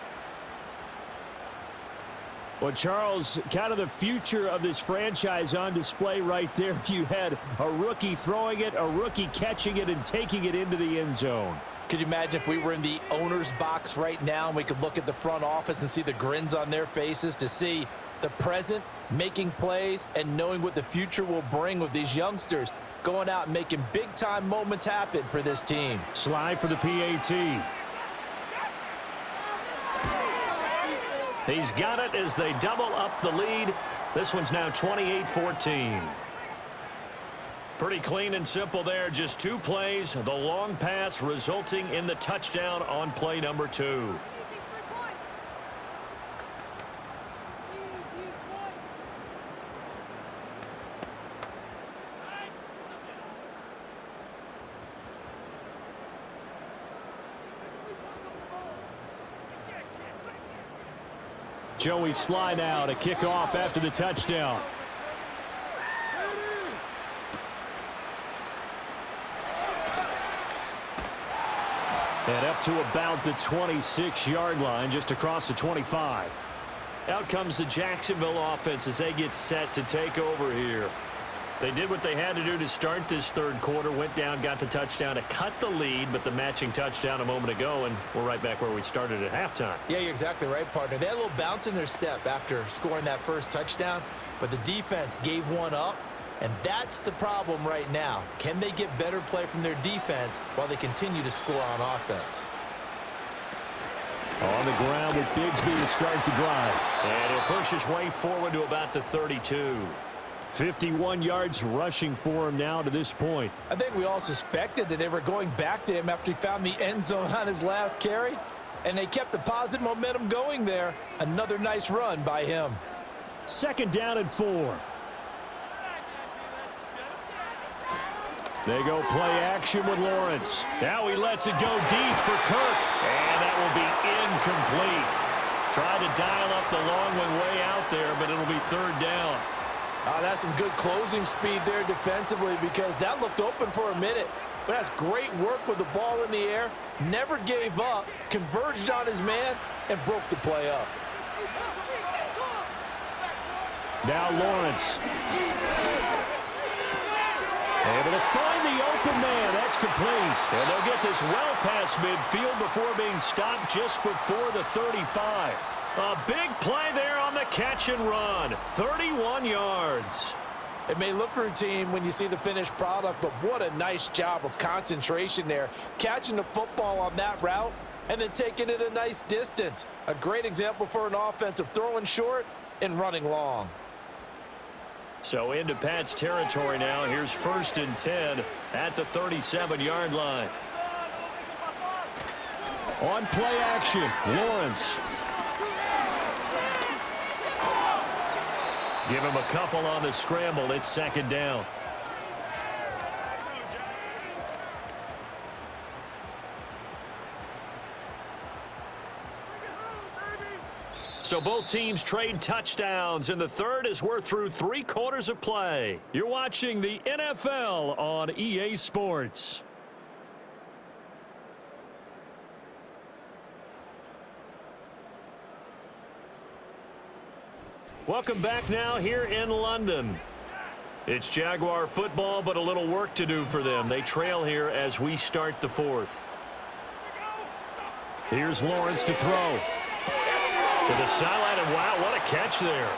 [SPEAKER 4] Well, Charles, kind of the future of this franchise on display right there. You had a rookie throwing it, a rookie catching it, and taking it into the end zone.
[SPEAKER 3] Could you imagine if we were in the owner's box right now and we could look at the front office and see the grins on their faces to see the present making plays and knowing what the future will bring with these youngsters going out and making big-time moments happen for this team.
[SPEAKER 4] Slide for the PAT.
[SPEAKER 1] He's got it as they double up the lead. This one's now 28-14. Pretty clean and simple there. Just 2 plays. The long pass resulting in the touchdown on play number 2.
[SPEAKER 4] Joey Sly now to kick off after the touchdown. And up to about the 26-yard line, just across the 25.
[SPEAKER 1] Out comes the Jacksonville offense as they get set to take over here. They did what they had to do to start this third quarter, went down, got the touchdown to cut the lead, but the matching touchdown a moment ago, and we're right back where we started at halftime.
[SPEAKER 2] Yeah, you're exactly right, partner. They had a little bounce in their step after scoring that first touchdown, but the defense gave one up, and that's the problem right now. Can they get better play from their defense while they continue to score on offense?
[SPEAKER 4] On the ground with Bigsby to start the drive.
[SPEAKER 1] And he'll push his way forward to about the 32.
[SPEAKER 4] 51 yards rushing for him now to this point.
[SPEAKER 3] I think we all suspected that they were going back to him after he found the end zone on his last carry, and they kept the positive momentum going there. Another nice run by him.
[SPEAKER 4] 2nd down and 4. They go play action with Lawrence.
[SPEAKER 1] Now he lets it go deep for Kirk, and that will be incomplete. Tried to dial up the long one way out there, but it'll be 3rd down.
[SPEAKER 3] That's some good closing speed there defensively because that looked open for a minute. But that's great work with the ball in the air. Never gave up, converged on his man, and broke the play up.
[SPEAKER 4] Now Lawrence.
[SPEAKER 1] Able to find the open man. That's complete. And they'll get this well past midfield before being stopped just before the 35. A big play there on the catch and run. 31 yards.
[SPEAKER 3] It may look routine when you see the finished product, but what a nice job of concentration there. Catching the football on that route and then taking it a nice distance. A great example for an offensive throwing short and running long.
[SPEAKER 1] So into Pat's territory now. Here's 1st and 10 at the 37-yard line.
[SPEAKER 4] On play action, Lawrence.
[SPEAKER 1] Give him a couple on the scramble. It's 2nd down. So both teams trade touchdowns, and the third as we're through 3 quarters of play. You're watching the NFL on EA Sports. Welcome back now here in London. It's Jaguar football, but a little work to do for them. They trail here as we start the 4th.
[SPEAKER 4] Here's Lawrence to throw.
[SPEAKER 1] To the sideline, and wow, what a catch there.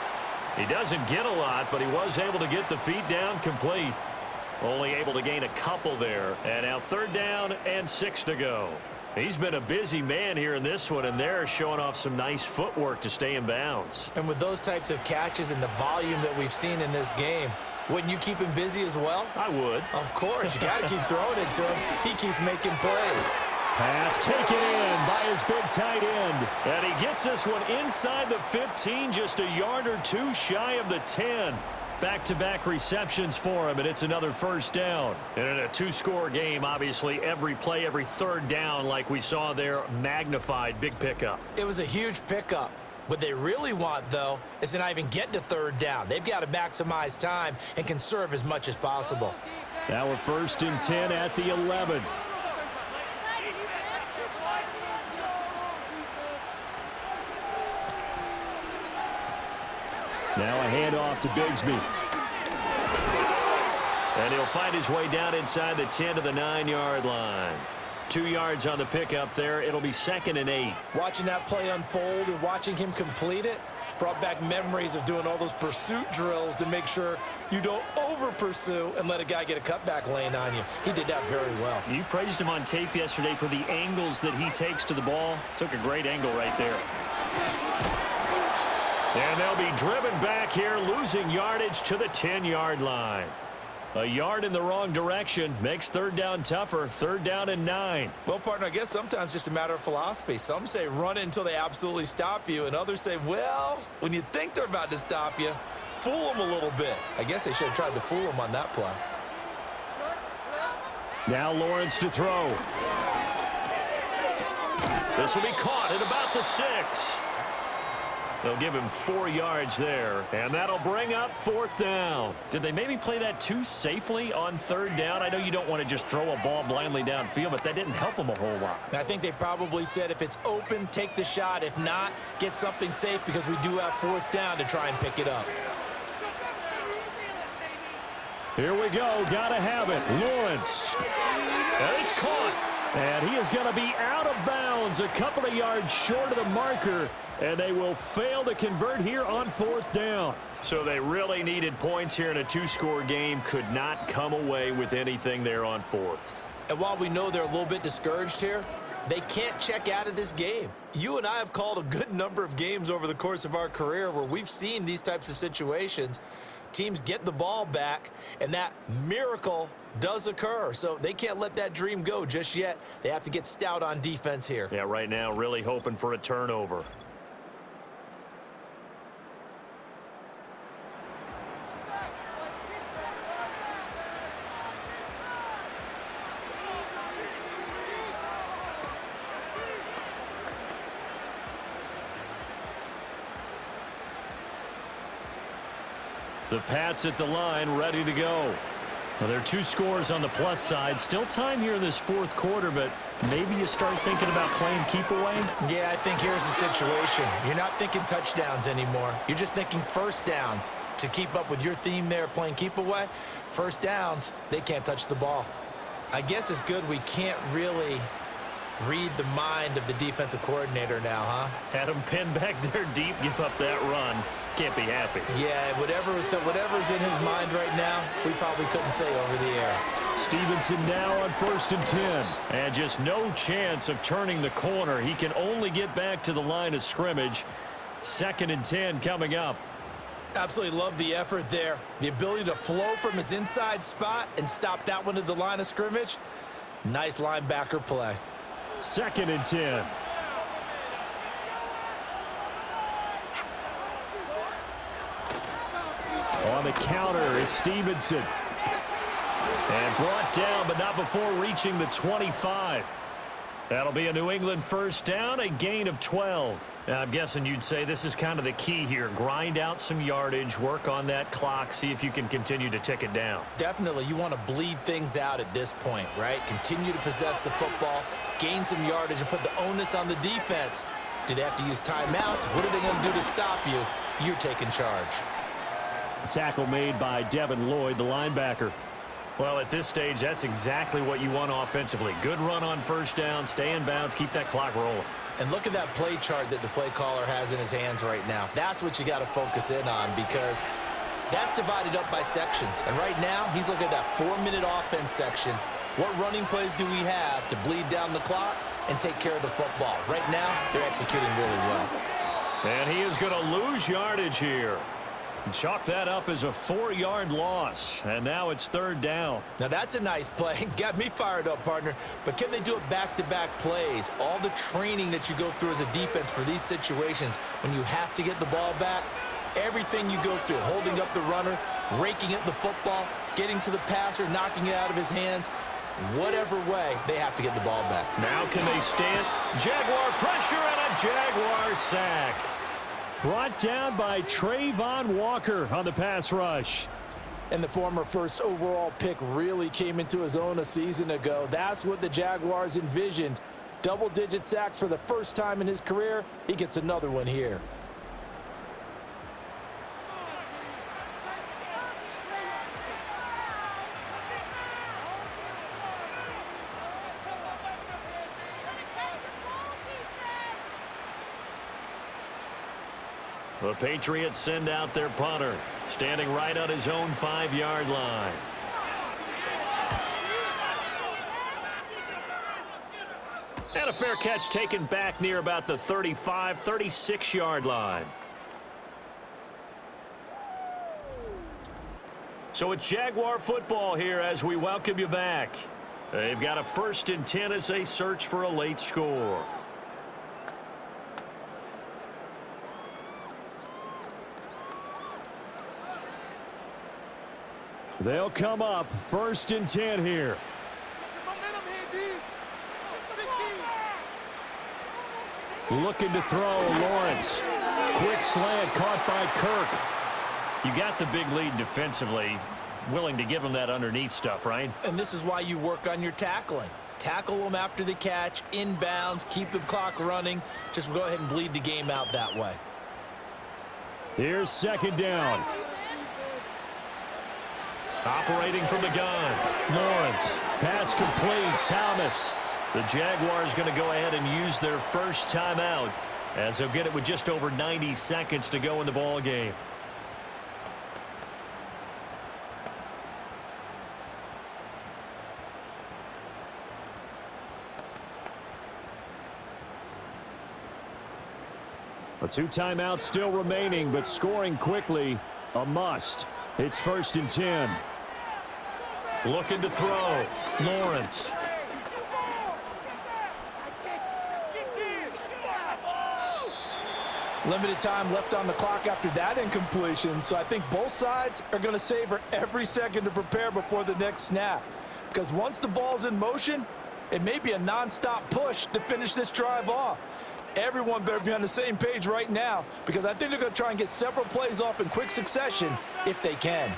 [SPEAKER 1] He doesn't get a lot, but he was able to get the feet down complete. Only able to gain a couple there. And now 3rd down and 6 to go. He's been a busy man here in this one, and they're showing off some nice footwork to stay in bounds.
[SPEAKER 2] And with those types of catches and the volume that we've seen in this game, wouldn't you keep him busy as well?
[SPEAKER 1] I would.
[SPEAKER 2] Of course. You got to keep throwing it to him. He keeps making plays.
[SPEAKER 4] Pass taken in by his big tight end.
[SPEAKER 1] And he gets this one inside the 15, just a yard or 2 shy of the 10. Back-to-back receptions for him, and it's another 1st down. And in a 2-score game, obviously, every play, every 3rd down, like we saw there, magnified, big pickup.
[SPEAKER 2] It was a huge pickup. What they really want, though, is to not even get to 3rd down. They've got to maximize time and conserve as much as possible.
[SPEAKER 4] Now we're 1st and 10 at the 11. Now a handoff to Bigsby.
[SPEAKER 1] And he'll find his way down inside the 10 to the 9-yard line. 2 yards on the pickup there. It'll be 2nd and 8.
[SPEAKER 2] Watching that play unfold and watching him complete it brought back memories of doing all those pursuit drills to make sure you don't over-pursue and let a guy get a cutback lane on you. He did that very well.
[SPEAKER 1] You praised him on tape yesterday for the angles that he takes to the ball. Took a great angle right there. And they'll be driven back here, losing yardage to the 10-yard line. A yard in the wrong direction makes 3rd down tougher. 3rd down and 9.
[SPEAKER 2] Well, partner, I guess sometimes it's just a matter of philosophy. Some say run until they absolutely stop you, and others say, well, when you think they're about to stop you, fool them a little bit. I guess they should have tried to fool them on that play.
[SPEAKER 4] Now Lawrence to throw.
[SPEAKER 1] This will be caught at about the 6. They'll give him 4 yards there, and that'll bring up 4th down. Did they maybe play that too safely on 3rd down? I know you don't want to just throw a ball blindly downfield, but that didn't help them a whole lot.
[SPEAKER 2] I think they probably said if it's open, take the shot. If not, get something safe because we do have 4th down to try and pick it up.
[SPEAKER 4] Here we go. Gotta have it. Lawrence.
[SPEAKER 1] And it's caught.
[SPEAKER 4] And he is going to be out of bounds a couple of yards short of the marker. And they will fail to convert here on 4th down.
[SPEAKER 1] So they really needed points here in a 2-score game. Could not come away with anything there on 4th.
[SPEAKER 2] And while we know they're a little bit discouraged here, they can't check out of this game. You and I have called a good number of games over the course of our career where we've seen these types of situations. Teams get the ball back, and that miracle does occur. So they can't let that dream go just yet. They have to get stout on defense here.
[SPEAKER 1] Yeah, right now really hoping for a turnover.
[SPEAKER 4] The Pats at the line, ready to go. Well, there are 2 scores on the plus side. Still time here in this fourth quarter, but maybe you start thinking about playing keep away?
[SPEAKER 2] Yeah, I think here's the situation. You're not thinking touchdowns anymore. You're just thinking first downs. To keep up with your theme there, playing keep away, first downs, they can't touch the ball. I guess it's good we can't really read the mind of the defensive coordinator now, huh?
[SPEAKER 4] Had him pinned back there deep, give up that run. Can't be happy.
[SPEAKER 2] Yeah, whatever's in his mind right now, we probably couldn't say over the air.
[SPEAKER 4] Stevenson now on 1st and 10. And just no chance of turning the corner. He can only get back to the line of scrimmage. 2nd and 10 coming up.
[SPEAKER 2] Absolutely love the effort there. The ability to flow from his inside spot and stop that one at the line of scrimmage. Nice linebacker play.
[SPEAKER 4] 2nd and 10. On the counter, it's Stevenson. And brought down, but not before reaching the 25. That'll be a New England first down, a gain of 12. Now, I'm guessing you'd say this is kind of the key here. Grind out some yardage, work on that clock, see if you can continue to tick it down.
[SPEAKER 2] Definitely, you want to bleed things out at this point, right? Continue to possess the football, gain some yardage, and put the onus on the defense. Do they have to use timeouts? What are they going to do to stop you? You're taking charge.
[SPEAKER 4] Tackle made by Devin Lloyd, the linebacker. Well, at this stage, that's exactly what you want offensively. Good run on first down, stay in bounds, keep that clock rolling.
[SPEAKER 2] And look at that play chart that the play caller has in his hands right now. That's what you got to focus in on because that's divided up by sections. And right now, he's looking at that 4-minute offense section. What running plays do we have to bleed down the clock and take care of the football? Right now, they're executing really well.
[SPEAKER 4] And he is going to lose yardage here. Chalk that up as a 4-yard loss, and now it's 3rd down.
[SPEAKER 2] Now that's a nice play. Got me fired up, partner. But can they do it back-to-back plays? All the training that you go through as a defense for these situations, when you have to get the ball back, everything you go through, holding up the runner, raking at the football, getting to the passer, knocking it out of his hands, whatever way, they have to get the ball back.
[SPEAKER 4] Now can they stand? Jaguar pressure and a Jaguar sack. Brought down by Trayvon Walker on the pass rush.
[SPEAKER 3] And the former first overall pick really came into his own a season ago. That's what the Jaguars envisioned. Double-digit sacks for the first time in his career. He gets another one here.
[SPEAKER 4] The Patriots send out their punter, standing right on his own 5-yard line. And a fair catch taken back near about the 35, 36-yard line. So it's Jaguar football here as we welcome you back. They've got a 1st and 10 as they search for a late score. They'll come up 1st and 10 here. Looking to throw, Lawrence. Quick slant caught by Kirk. You got the big lead defensively. Willing to give him that underneath stuff, right?
[SPEAKER 2] And this is why you work on your tackling. Tackle them after the catch, inbounds, keep the clock running. Just go ahead and bleed the game out that way.
[SPEAKER 4] Here's 2nd down. Operating from the gun. Lawrence. Pass complete. Thomas. The Jaguars going to go ahead and use their first timeout as they'll get it with just over 90 seconds to go in the ball game. A 2 timeouts still remaining, but scoring quickly, a must. It's 1st and 10. Looking to throw. Lawrence.
[SPEAKER 3] Limited time left on the clock after that incompletion, so I think both sides are going to savor every second to prepare before the next snap. Because once the ball's in motion, it may be a nonstop push to finish this drive off. Everyone better be on the same page right now because I think they're going to try and get several plays off in quick succession if they can.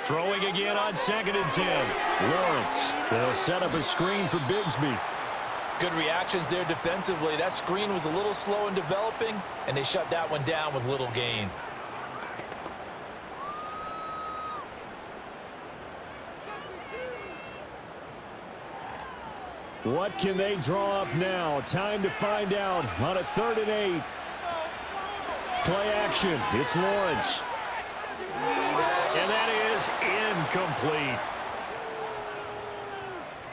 [SPEAKER 4] Throwing again on 2nd and 10. Lawrence. They'll set up a screen for Bigsby.
[SPEAKER 3] Good reactions there defensively. That screen was a little slow in developing, and they shut that one down with little gain.
[SPEAKER 4] What can they draw up now? Time to find out on a 3rd and 8. Play action. It's Lawrence. And that is incomplete.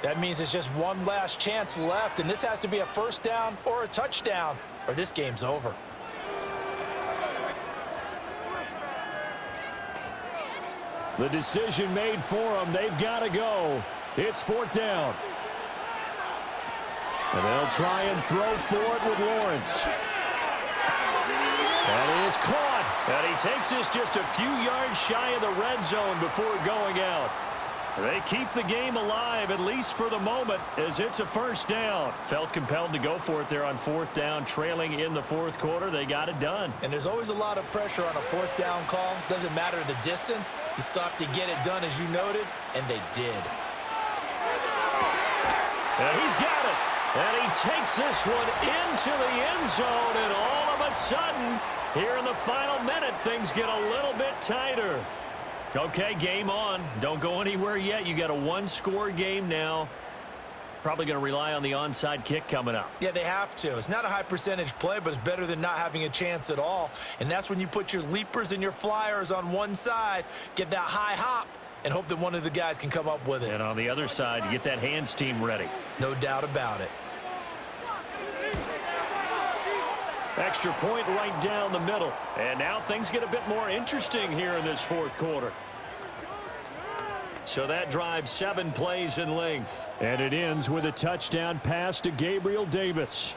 [SPEAKER 3] That means it's just one last chance left, and this has to be a first down or a touchdown, or this game's over.
[SPEAKER 4] The decision made for them. They've got to go. It's 4th down. And they'll try and throw for it with Lawrence. That is caught. And he takes this just a few yards shy of the red zone before going out. They keep the game alive, at least for the moment, as it's a first down. Felt compelled to go for it there on 4th down, trailing in the 4th quarter. They got it done.
[SPEAKER 2] And there's always a lot of pressure on a 4th down call. Doesn't matter the distance. You still have to get it done, as you noted, and they did.
[SPEAKER 4] And he's got it. And he takes this one into the end zone, and all of a sudden, here in the final minute, things get a little bit tighter. Okay, game on. Don't go anywhere yet. You got a one-score game now. Probably going to rely on the onside kick coming up.
[SPEAKER 2] Yeah, they have to. It's not a high percentage play, but it's better than not having a chance at all. And that's when you put your leapers and your flyers on one side, get that high hop, and hope that one of the guys can come up with it.
[SPEAKER 4] And on the other side, you get that hands team ready.
[SPEAKER 2] No doubt about it.
[SPEAKER 4] Extra point right down the middle. And now things get a bit more interesting here in this 4th quarter. So that drives 7 plays in length. And it ends with a touchdown pass to Gabriel Davis.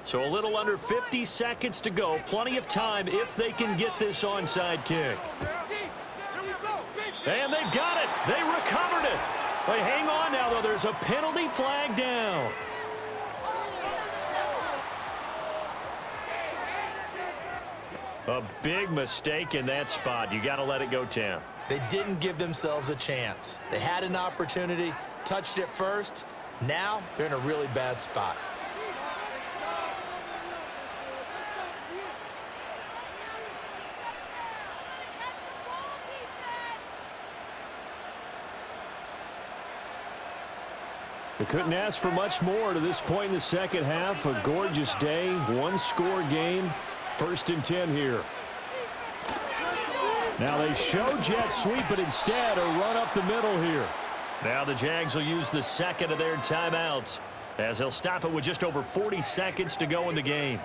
[SPEAKER 4] So a little under 50 seconds to go. Plenty of time if they can get this onside kick. And they've got it. They recovered it. They hang on now, though. There's a penalty flag down. A big mistake in that spot. You got to let it go, Tam.
[SPEAKER 2] They didn't give themselves a chance. They had an opportunity, touched it first. Now they're in a really bad spot.
[SPEAKER 4] They couldn't ask for much more to this point in the second half. A gorgeous day, one-score game, 1st and 10 here. Now they show jet sweep, but instead a run up the middle here. Now the Jags will use the 2nd of their timeouts as they'll stop it with just over 40 seconds to go in the game.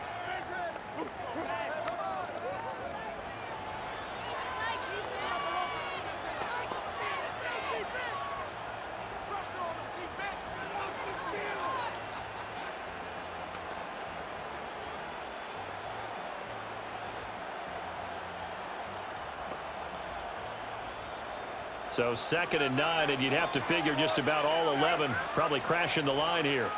[SPEAKER 4] So 2nd and 9, and you'd have to figure just about all 11 probably crashing the line here.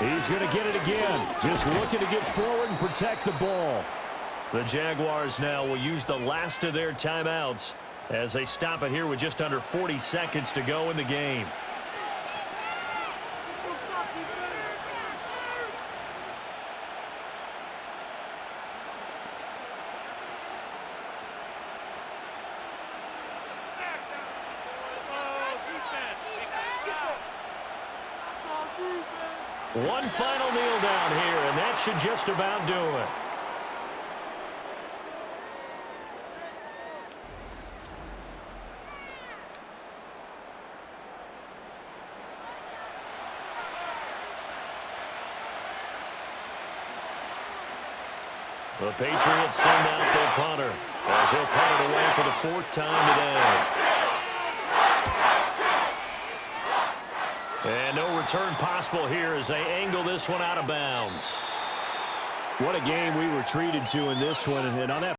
[SPEAKER 4] He's going to get it again. Just looking to get forward and protect the ball. The Jaguars now will use the last of their timeouts as they stop it here with just under 40 seconds to go in the game. One final kneel down here, and that should just about do it. The Patriots send out their punter as he'll punt it away for the 4th time today. And no return possible here as they angle this one out of bounds. What a game we were treated to in this one. And on that